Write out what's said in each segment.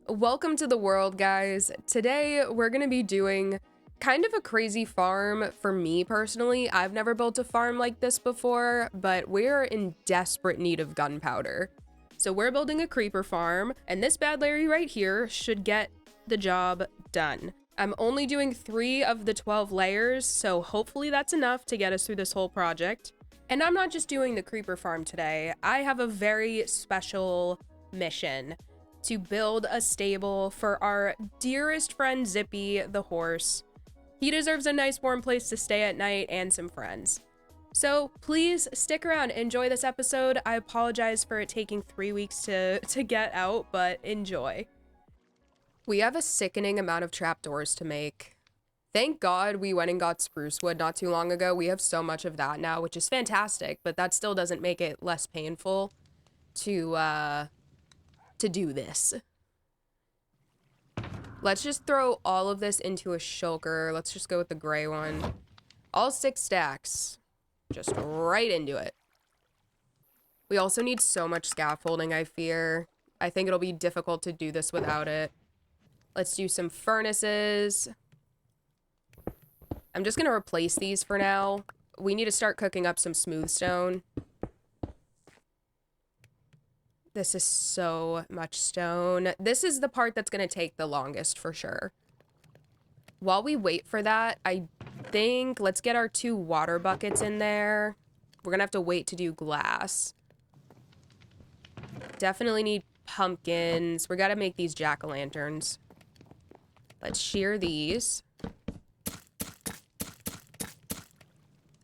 Welcome to the world, guys. Today, we're going to be doing kind of a crazy farm for me personally. I've never built a farm like this before, but we're in desperate need of gunpowder. So we're building a creeper farm, and this bad Larry right here should get the job done. I'm only doing 3 of the 12 layers, so hopefully that's enough to get us through this whole project. And I'm not just doing the creeper farm today. I have a very special mission to build a stable for our dearest friend Zippy, the horse. He deserves a nice warm place to stay at night and some friends. So please stick around, enjoy this episode. I apologize for it taking 3 weeks to get out, but enjoy. We have a sickening amount of trapdoors to make. Thank God we went and got spruce wood not too long ago. We have so much of that now, which is fantastic, but that still doesn't make it less painful to do this. Let's just throw all of this into a shulker. Let's just go with the gray one. All 6 stacks. Just right into it. We also need so much scaffolding, I fear. I think it'll be difficult to do this without it. Let's do some furnaces. I'm just gonna replace these for now. We need to start cooking up some smooth stone. This is so much stone. This is the part that's going to take the longest for sure. While we wait for that, I think let's get our 2 water buckets in there. We're going to have to wait to do glass. Definitely need pumpkins. We got to make these jack-o'-lanterns. Let's shear these.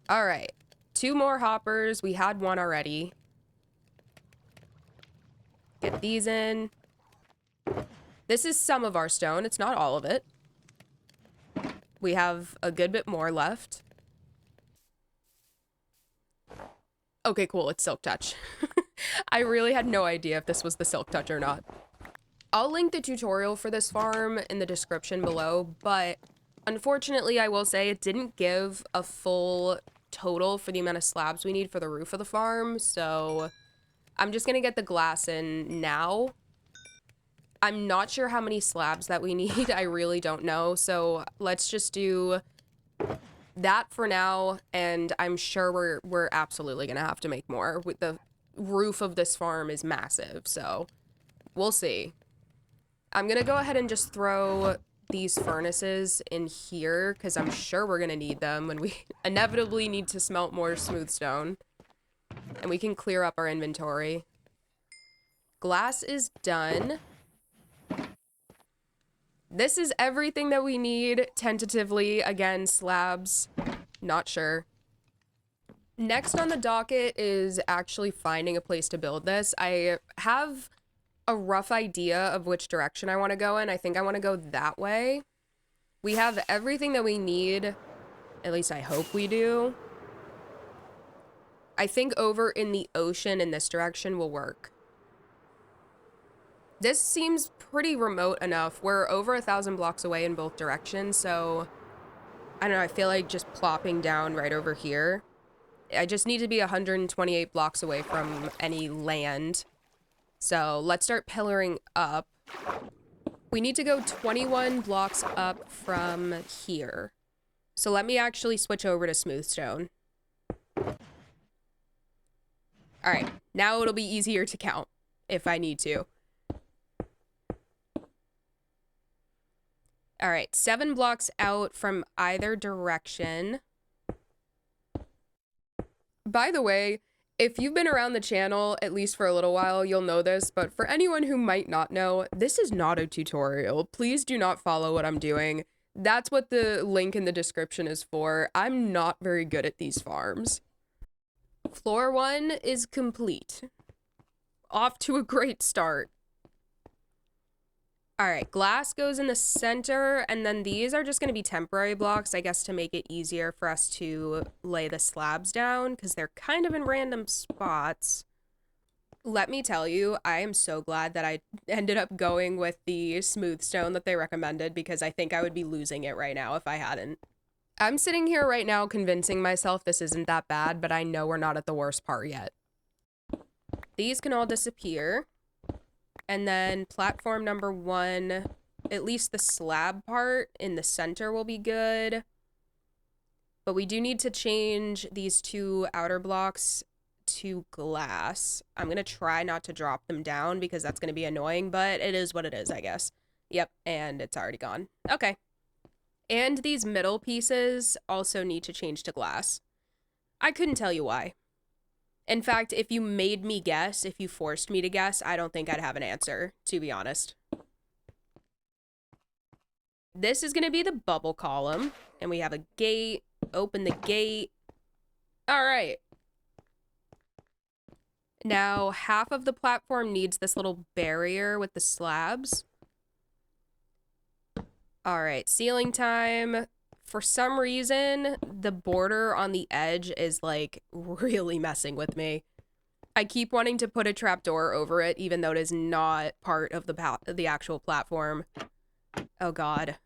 All right. 2 more hoppers. We had 1 already. Get these in. This is some of our stone. It's not all of it. We have a good bit more left. Okay, cool. It's Silk Touch. I really had no idea if this was the Silk Touch or not. I'll link the tutorial for this farm in the description below, but unfortunately, I will say it didn't give a full total for the amount of slabs we need for the roof of the farm, so I'm just gonna get the glass in now. I'm not sure how many slabs that we need. I really don't know. So let's just do that for now. And I'm sure we're absolutely gonna have to make more. With the roof of this farm is massive, so we'll see. I'm gonna go ahead and just throw these furnaces in here because I'm sure we're gonna need them when we inevitably need to smelt more smooth stone. And we can clear up our inventory. Glass is done. This is everything that we need, tentatively. Again, slabs. Not sure. Next on the docket is actually finding a place to build this. I have a rough idea of which direction I want to go in. I think I want to go that way. We have everything that we need. At least I hope we do. I think over in the ocean in this direction will work. This seems pretty remote enough. We're over 1,000 blocks away in both directions, so I don't know, I feel like just plopping down right over here. I just need to be 128 blocks away from any land. So let's start pillaring up. We need to go 21 blocks up from here. So let me actually switch over to smooth stone. All right, now it'll be easier to count if I need to. All right, 7 blocks out from either direction. By the way, if you've been around the channel, at least for a little while, you'll know this, but for anyone who might not know, this is not a tutorial. Please do not follow what I'm doing. That's what the link in the description is for. I'm not very good at these farms. Floor 1 is complete. Off to a great start. All right, glass goes in the center, and then these are just going to be temporary blocks, I guess, to make it easier for us to lay the slabs down, because they're kind of in random spots. Let me tell you, I am so glad that I ended up going with the smooth stone that they recommended, because I think I would be losing it right now if I hadn't. I'm sitting here right now convincing myself this isn't that bad, but I know we're not at the worst part yet. These can all disappear. And then platform number 1, at least the slab part in the center will be good. But we do need to change these 2 outer blocks to glass. I'm going to try not to drop them down because that's going to be annoying, but it is what it is, I guess. Yep, and it's already gone. Okay. And these middle pieces also need to change to glass. I couldn't tell you why. In fact, if you made me guess, if you forced me to guess, I don't think I'd have an answer, to be honest. This is going to be the bubble column, and we have a gate. Open the gate. All right. Now, half of the platform needs this little barrier with the slabs. All right, ceiling time. For some reason, the border on the edge is, like, really messing with me. I keep wanting to put a trapdoor over it, even though it is not part of the actual platform. Oh, God.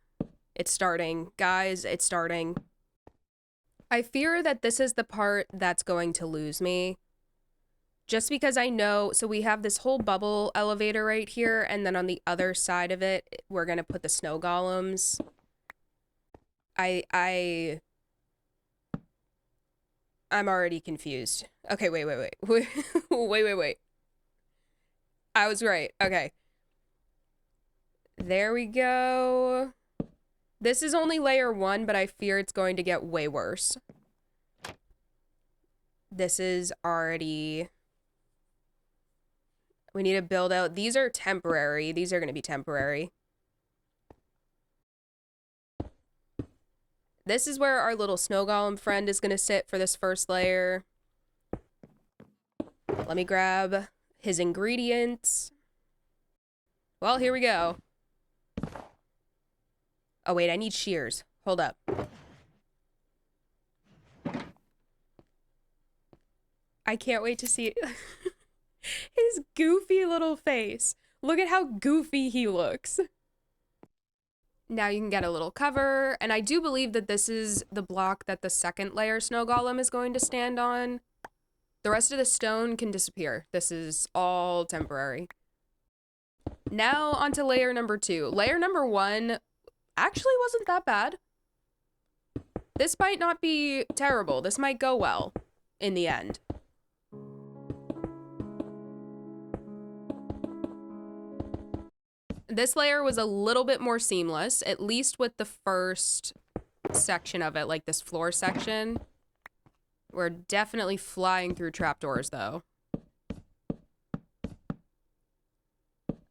It's starting. Guys, it's starting. I fear that this is the part that's going to lose me. Just because I know, so we have this whole bubble elevator right here, and then on the other side of it, we're gonna put the snow golems. I'm already confused. Okay, wait. Wait. I was right. Okay. There we go. This is only layer 1, but I fear it's going to get way worse. This is already... We need to build out... These are temporary. These are going to be temporary. This is where our little snow golem friend is going to sit for this first layer. Let me grab his ingredients. Well, here we go. Oh, wait, I need shears. Hold up. I can't wait to see his goofy little face. Look at how goofy he looks. Now you can get a little cover, and I do believe that this is the block that the second layer snow golem is going to stand on. The rest of the stone can disappear. This is all temporary. Now onto layer number 2. Layer number 1 actually wasn't that bad. This might not be terrible. This might go well in the end. This layer was a little bit more seamless, at least with the first section of it, like this floor section. We're definitely flying through trapdoors, though.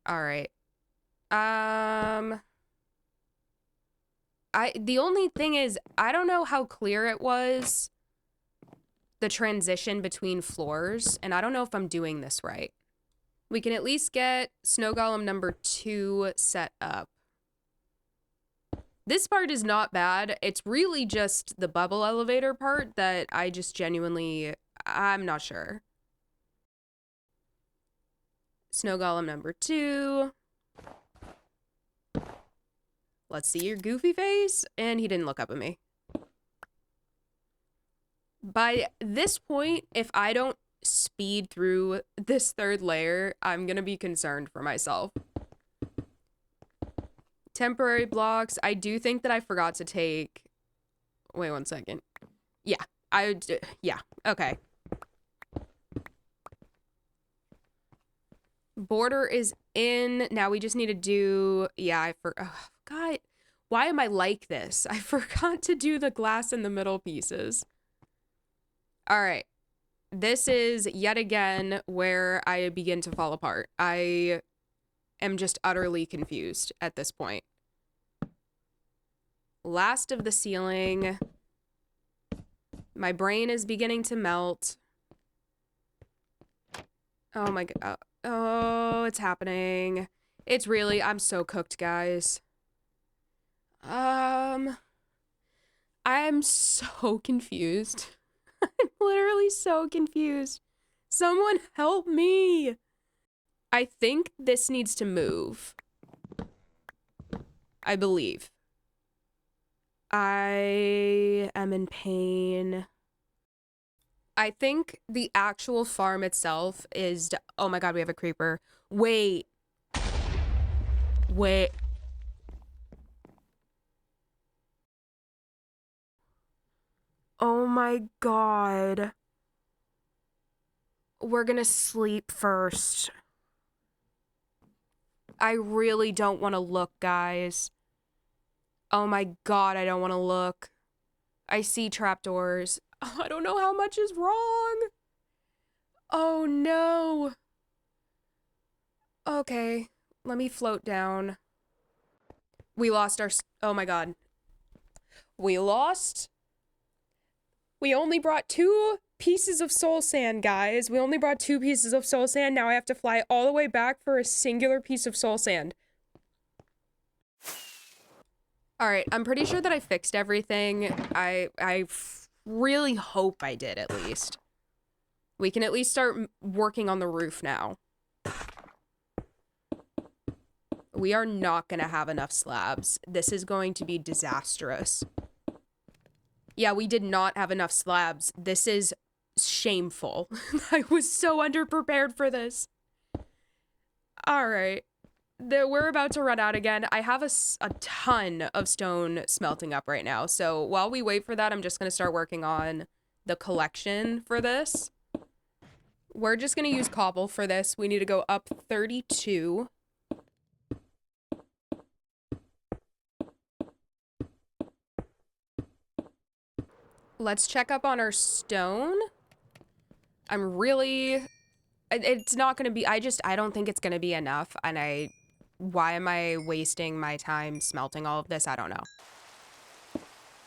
All right. The only thing is, I don't know how clear it was, the transition between floors, and I don't know if I'm doing this right. We can at least get snow golem number 2 set up. This part is not bad. It's really just the bubble elevator part that I just genuinely, I'm not sure. Snow golem number 2. Let's see your goofy face. And he didn't look up at me. By this point, if I don't speed through this third layer, I'm gonna be concerned for myself. Temporary blocks. I do think that I forgot to take... Wait 1 second. Yeah. Yeah. Okay. Border is in. Now we just need to do... Yeah, I forgot. God, why am I like this? I forgot to do the glass in the middle pieces. All right. This is yet again where I begin to fall apart. I am just utterly confused at this point. Last of the ceiling. My brain is beginning to melt. Oh my god. Oh, it's happening. It's really, I'm so cooked, guys. I'm so confused. I'm literally so confused. Someone help me. I think this needs to move. I believe. I am in pain. I think the actual farm itself is... Oh my god, we have a creeper. Wait. Wait. Oh my god. We're gonna sleep first. I really don't want to look, guys. Oh my god, I don't want to look. I see trapdoors. Oh, I don't know how much is wrong. Oh no. Okay, let me float down. We lost our... Oh my god. We lost? We only brought 2 pieces of soul sand, guys. We only brought 2 pieces of soul sand. Now I have to fly all the way back for a singular piece of soul sand. All right, I'm pretty sure that I fixed everything. I really hope I did, at least. We can at least start working on the roof now. We are not gonna have enough slabs. This is going to be disastrous. Yeah, we did not have enough slabs. This is shameful. I was so underprepared for this. All right. We're about to run out again. I have a ton of stone smelting up right now. So while we wait for that, I'm just going to start working on the collection for this. We're just going to use cobble for this. We need to go up 32. Let's check up on our stone. I'm really... It's not going to be... I don't think it's going to be enough. And why am I wasting my time smelting all of this? I don't know.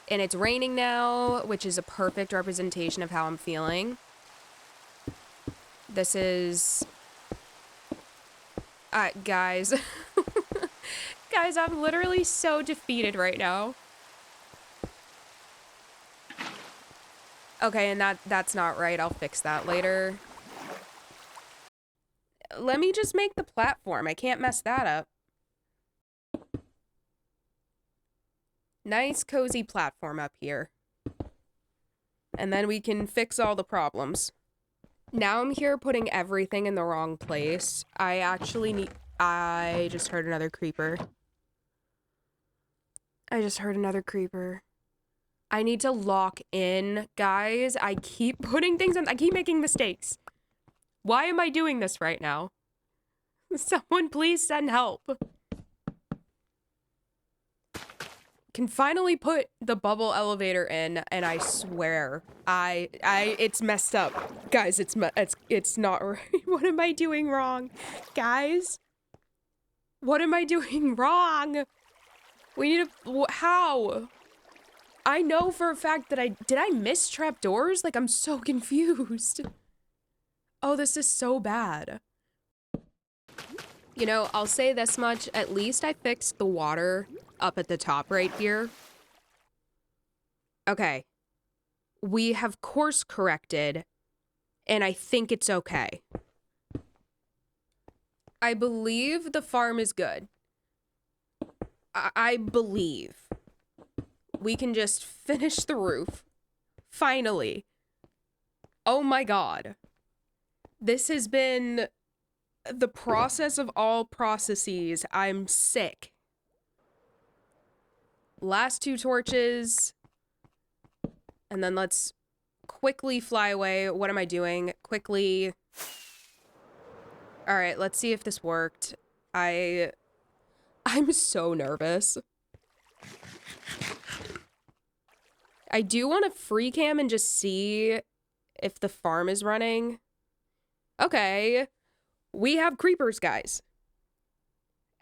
And it's raining now, which is a perfect representation of how I'm feeling. This is... guys. Guys, I'm literally so defeated right now. Okay, and that's not right. I'll fix that later. Let me just make the platform. I can't mess that up. Nice, cozy platform up here. And then we can fix all the problems. Now I'm here putting everything in the wrong place. I just heard another creeper. I need to lock in, guys. I keep putting things in. I keep making mistakes. Why am I doing this right now? Someone please send help. Can finally put the bubble elevator in, and I swear, it's messed up. Guys, it's not right. What am I doing wrong? Guys? What am I doing wrong? We need to, how? I know for a fact that did I miss trapdoors? Like, I'm so confused. Oh, this is so bad. You know, I'll say this much. At least I fixed the water up at the top right here. Okay. We have course corrected, and I think it's okay. I believe the farm is good. I believe. We can just finish the roof. Finally. Oh my god. This has been the process of all processes. I'm sick. Last 2 torches. And then let's quickly fly away. What am I doing? Quickly. All right, let's see if this worked. I'm so nervous. I do want to free cam and just see if the farm is running. Okay. We have creepers, guys.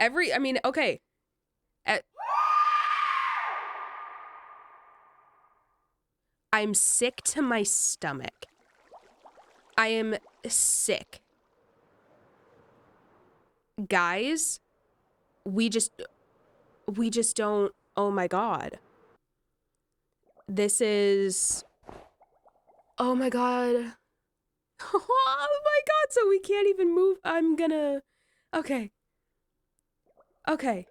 Okay. I'm sick to my stomach. I am sick. Guys, we just don't, oh my god. This is, oh my god. Oh my god, so we can't even move. I'm gonna, okay. Okay.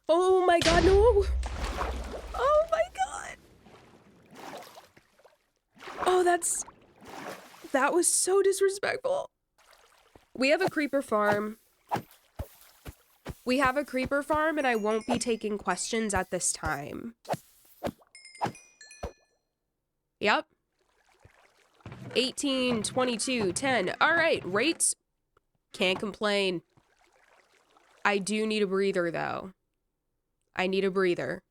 Oh my god, no. Oh my god. Oh, that was so disrespectful. We have a creeper farm. We have a creeper farm, and I won't be taking questions at this time. Yep. 18, 22, 10. All right, rates. Can't complain. I do need a breather, though. I need a breather.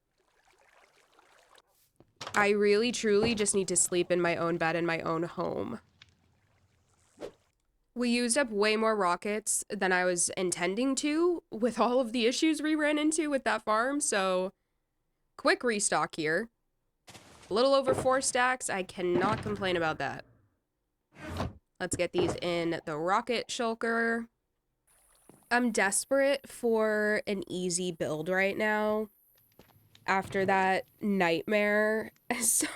I really, truly just need to sleep in my own bed in my own home. We used up way more rockets than I was intending to with all of the issues we ran into with that farm, so quick restock here. A little over 4 stacks. I cannot complain about that. Let's get these in the rocket shulker. I'm desperate for an easy build right now after that nightmare. So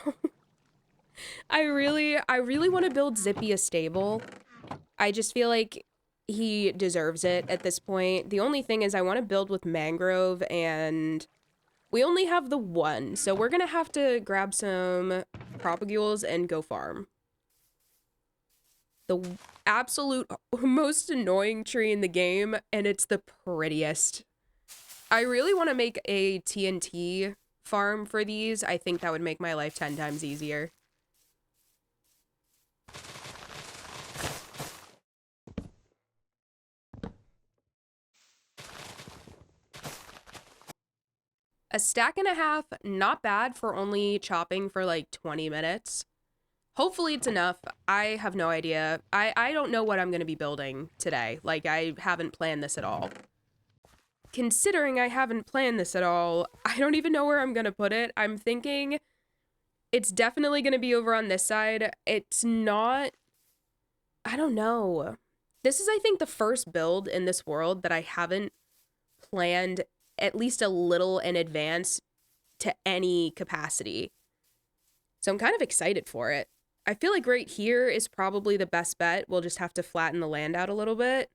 I really want to build Zippy a stable. I just feel like he deserves it at this point. The only thing is I want to build with mangrove, and we only have the one, so we're gonna have to grab some propagules and go farm. The absolute most annoying tree in the game, and it's the prettiest. I really want to make a TNT farm for these. I think that would make my life 10 times easier. A stack and a half, not bad for only chopping for like 20 minutes. Hopefully it's enough. I have no idea. I don't know what I'm going to be building today. Like, I haven't planned this at all. Considering I haven't planned this at all, I don't even know where I'm going to put it. I'm thinking it's definitely going to be over on this side. It's not... I don't know. This is, I think, the first build in this world that I haven't planned at least a little in advance to any capacity. So I'm kind of excited for it. I feel like right here is probably the best bet. We'll just have to flatten the land out a little bit.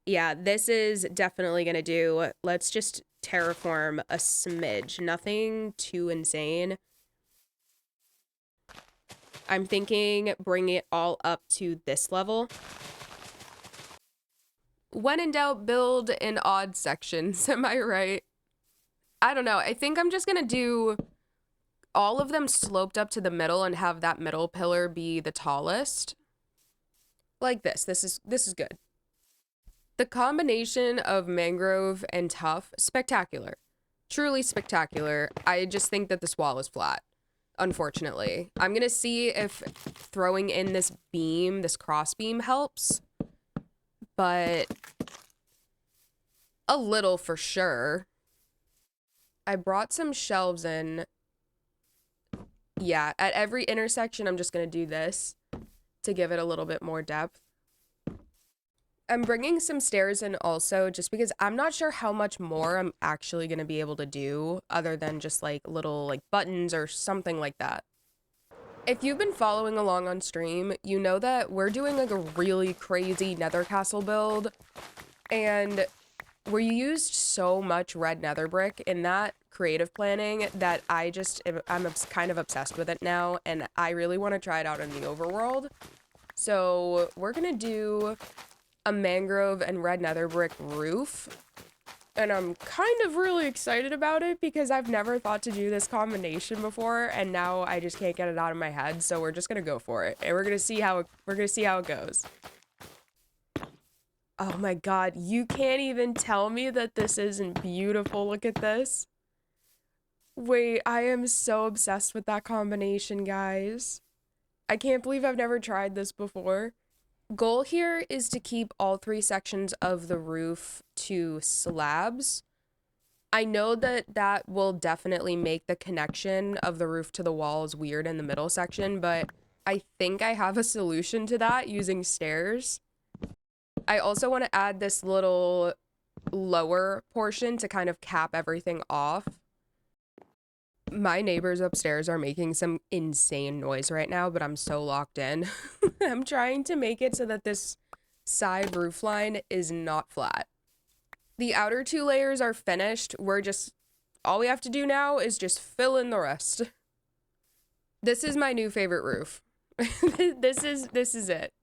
Yeah, this is definitely going to do. Let's just terraform a smidge. Nothing too insane. I'm thinking bring it all up to this level. When in doubt, build in odd sections. Am I right? I don't know. I think I'm just going to do all of them sloped up to the middle and have that middle pillar be the tallest. Like this. This is good. The combination of mangrove and tuff, spectacular. Truly spectacular. I just think that this wall is flat, unfortunately. I'm going to see if throwing in this beam, this cross beam helps. But a little for sure. I brought some shelves in. Yeah, at every intersection, I'm just going to do this to give it a little bit more depth. I'm bringing some stairs in also just because I'm not sure how much more I'm actually going to be able to do other than just like little like buttons or something like that. If you've been following along on stream, you know that we're doing like a really crazy nether castle build, and we used so much red nether brick in that creative planning that I'm kind of obsessed with it now, and I really want to try it out in the overworld. So we're gonna do a mangrove and red nether brick roof, and I'm kind of really excited about it because I've never thought to do this combination before, and now I just can't get it out of my head, so we're just gonna go for it, and we're gonna see how it goes. Oh my god, you can't even tell me that this isn't beautiful. Look at this. Wait, I am so obsessed with that combination, guys. I can't believe I've never tried this before. Goal here is to keep all 3 sections of the roof to slabs. I know that that will definitely make the connection of the roof to the walls weird in the middle section, but I think I have a solution to that using stairs. I also want to add this little lower portion to kind of cap everything off. My neighbors upstairs are making some insane noise right now, but I'm so locked in. I'm trying to make it so that this side roof line is not flat. The outer 2 layers are finished. All we have to do now is just fill in the rest. This is my new favorite roof. This is it.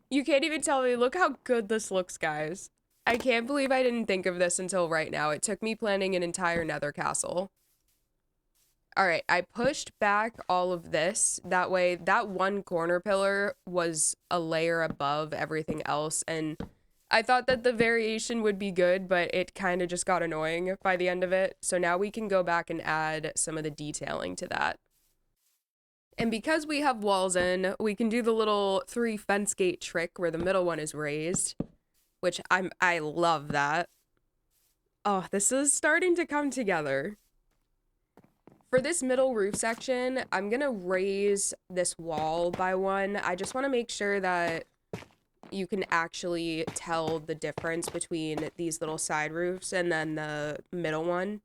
You can't even tell me. Look how good this looks, guys. I can't believe I didn't think of this until right now. It took me planning an entire nether castle. All right, I pushed back all of this. That way, that one corner pillar was a layer above everything else. And I thought that the variation would be good, but it kind of just got annoying by the end of it. So now we can go back and add some of the detailing to that. And because we have walls in, we can do the little 3 fence gate trick where the middle one is raised, which I love that. Oh, this is starting to come together. For this middle roof section, I'm gonna raise this wall by 1. I just want to make sure that you can actually tell the difference between these little side roofs and then the middle one.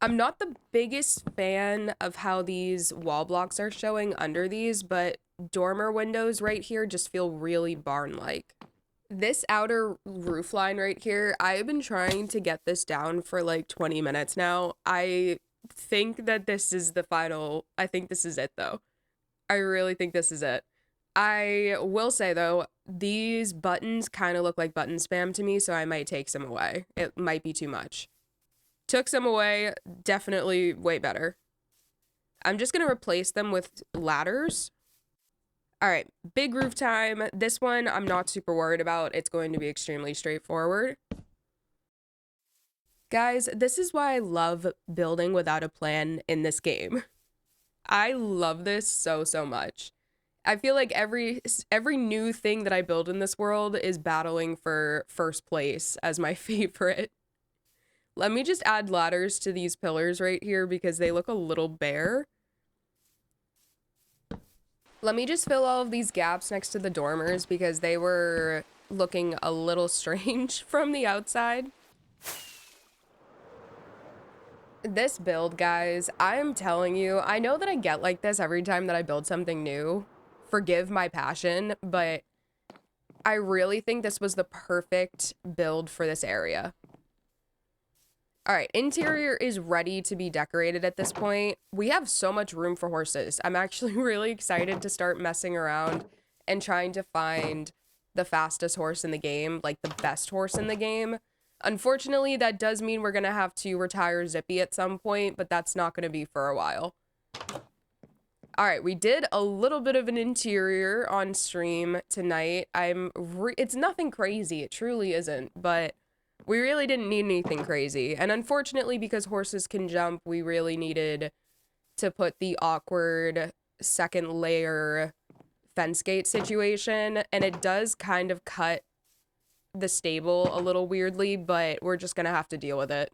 I'm not the biggest fan of how these wall blocks are showing under these, but dormer windows right here just feel really barn-like. This outer roof line right here, I've been trying to get this down for like 20 minutes now. I think that this is the final. I think this is it though. I really think this is it. I will say though, these buttons kind of look like button spam to me, so I might take some away. It might be too much. Took some away, definitely way better. I'm just gonna replace them with ladders. All right, big roof time. This one I'm not super worried about. It's going to be extremely straightforward. Guys, this is why I love building without a plan in this game. I love this so, so much. I feel like every new thing that I build in this world is battling for first place as my favorite. Let me just add ladders to these pillars right here because they look a little bare. Let me just fill all of these gaps next to the dormers because they were looking a little strange from the outside. This build, guys, I'm telling you, I know that I get like this every time that I build something new. Forgive my passion, but I really think this was the perfect build for this area. All right, interior is ready to be decorated at this point. We have so much room for horses. I'm actually really excited to start messing around and trying to find the fastest horse in the game, like the best horse in the game. Unfortunately, that does mean we're going to have to retire Zippy at some point, but that's not going to be for a while. All right, we did a little bit of an interior on stream tonight. It's nothing crazy. It truly isn't, but we really didn't need anything crazy. And unfortunately, because horses can jump, we really needed to put the awkward second layer fence gate situation. And it does kind of cut the stable a little weirdly, but we're just gonna have to deal with it.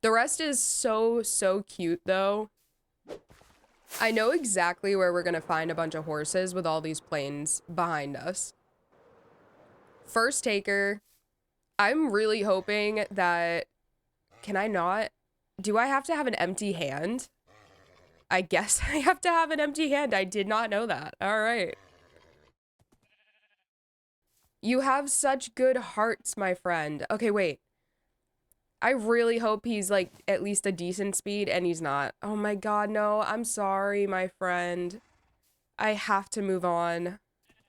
The rest is so, so cute though. I know exactly where we're gonna find a bunch of horses with all these planes behind us. First taker. I'm really hoping that... Can I not? Do I have to have an empty hand? I guess I have to have an empty hand. I did not know that. All right. You have such good hearts, my friend. Okay, wait. I really hope he's like at least a decent speed, and he's not. Oh my god, no. I'm sorry, my friend. I have to move on.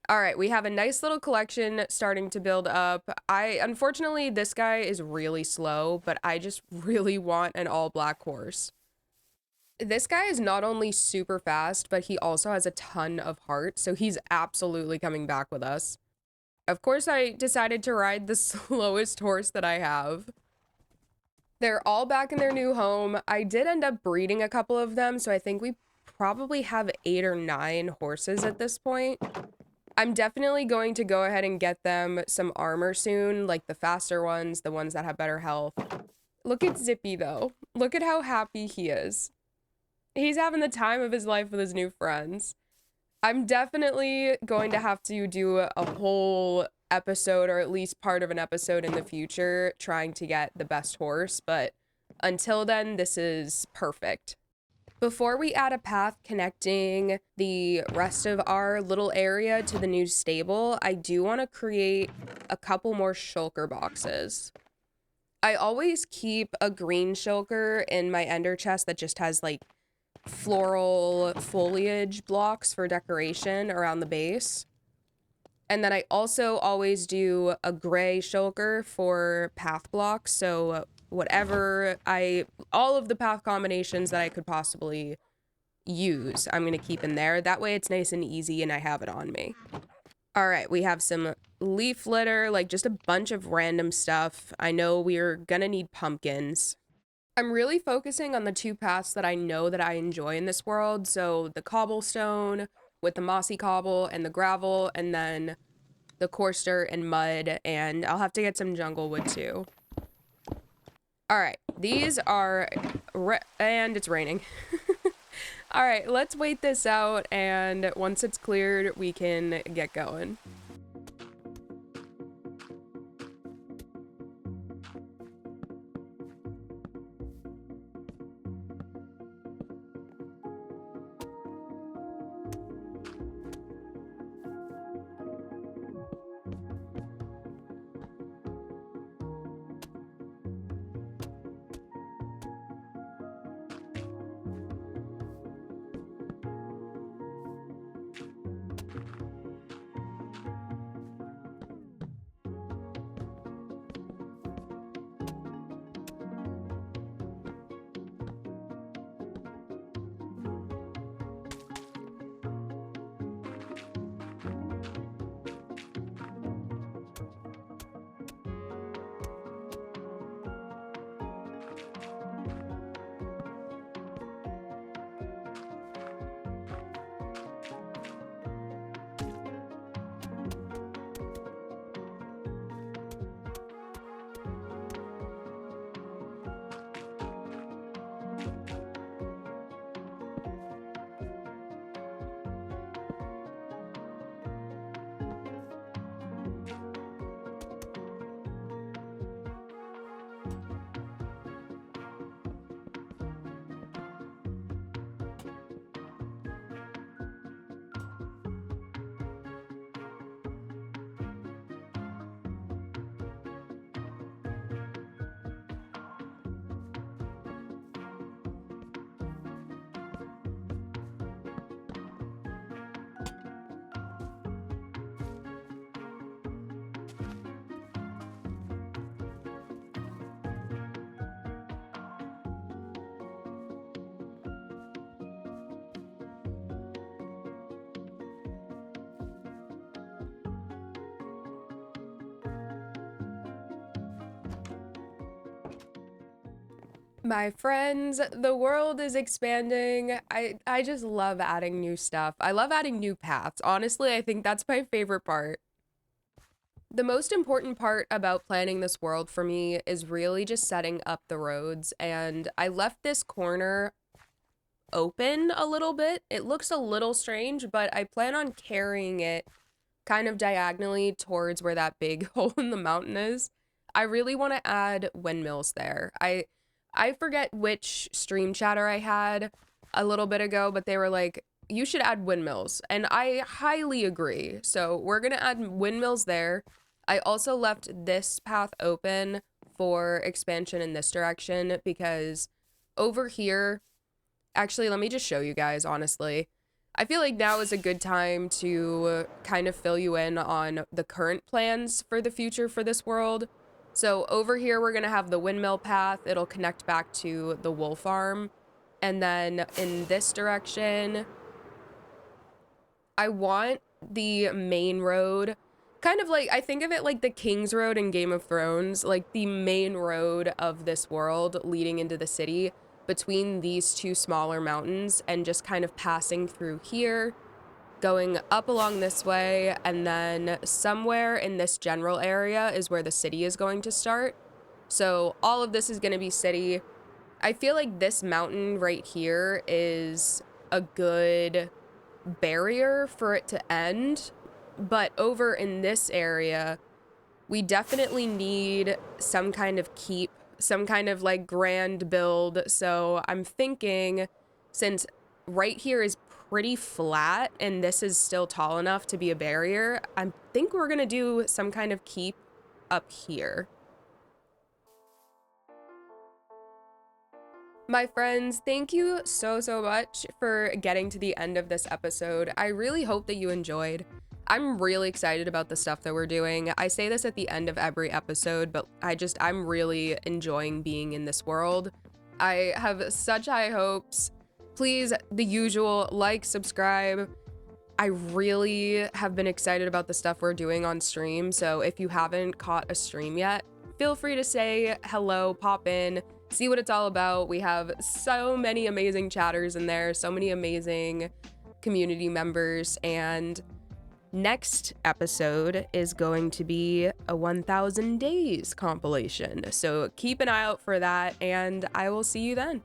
All right, we have a nice little collection starting to build up. Unfortunately, this guy is really slow, but I just really want an all-black horse. This guy is not only super fast, but he also has a ton of heart, so he's absolutely coming back with us. Of course, I decided to ride the slowest horse that I have. They're all back in their new home. I did end up breeding a couple of them, so I think we probably have 8 or 9 horses at this point. I'm definitely going to go ahead and get them some armor soon, like the faster ones, the ones that have better health. Look at Zippy, though. Look at how happy he is. He's having the time of his life with his new friends. I'm definitely going to have to do a whole episode, or at least part of an episode in the future, trying to get the best horse, but until then, this is perfect. Before we add a path connecting the rest of our little area to the new stable, I do want to create a couple more shulker boxes. I always keep a green shulker in my ender chest that just has like floral foliage blocks for decoration around the base. And then I also always do a gray shulker for path blocks. So all of the path combinations that I could possibly use, I'm going to keep in there. That way it's nice and easy and I have it on me. All right, we have some leaf litter, like just a bunch of random stuff. I know we're going to need pumpkins. I'm really focusing on the two paths that I know that I enjoy in this world. So the cobblestone with the mossy cobble and the gravel, and then the coarse dirt and mud, and I'll have to get some jungle wood too. All right, these are, and it's raining. All right, let's wait this out, and once it's cleared, we can get going. My friends, the world is expanding. I just love adding new stuff. I love adding new paths. Honestly, I think that's my favorite part. The most important part about planning this world for me is really just setting up the roads, and I left this corner open a little bit. It looks a little strange, but I plan on carrying it kind of diagonally towards where that big hole in the mountain is. I really want to add windmills there. I forget which stream chatter I had a little bit ago, but they were like, you should add windmills. And I highly agree. So we're going to add windmills there. I also left this path open for expansion in this direction because over here, actually, let me just show you guys, honestly. I feel like now is a good time to kind of fill you in on the current plans for the future for this world. So over here, we're going to have the windmill path. It'll connect back to the wool farm. And then in this direction, I want the main road, kind of like, I think of it like the King's Road in Game of Thrones, like the main road of this world leading into the city between these two smaller mountains and just kind of passing through here, going up along this way, and then somewhere in this general area is where the city is going to start. So all of this is going to be city. I feel like this mountain right here is a good barrier for it to end, but over in this area, we definitely need some kind of keep, some kind of like grand build. So I'm thinking, since right here is pretty flat and this is still tall enough to be a barrier, I think we're gonna do some kind of keep up here. My friends, thank you so much for getting to the end of this episode. I really hope that you enjoyed. I'm really excited about the stuff that we're doing. I say this at the end of every episode, but I'm really enjoying being in this world. I have such high hopes. Please, the usual, like, subscribe. I really have been excited about the stuff we're doing on stream. So if you haven't caught a stream yet, feel free to say hello, pop in, see what it's all about. We have so many amazing chatters in there, so many amazing community members, and next episode is going to be a 1000 days compilation. So keep an eye out for that, and I will see you then.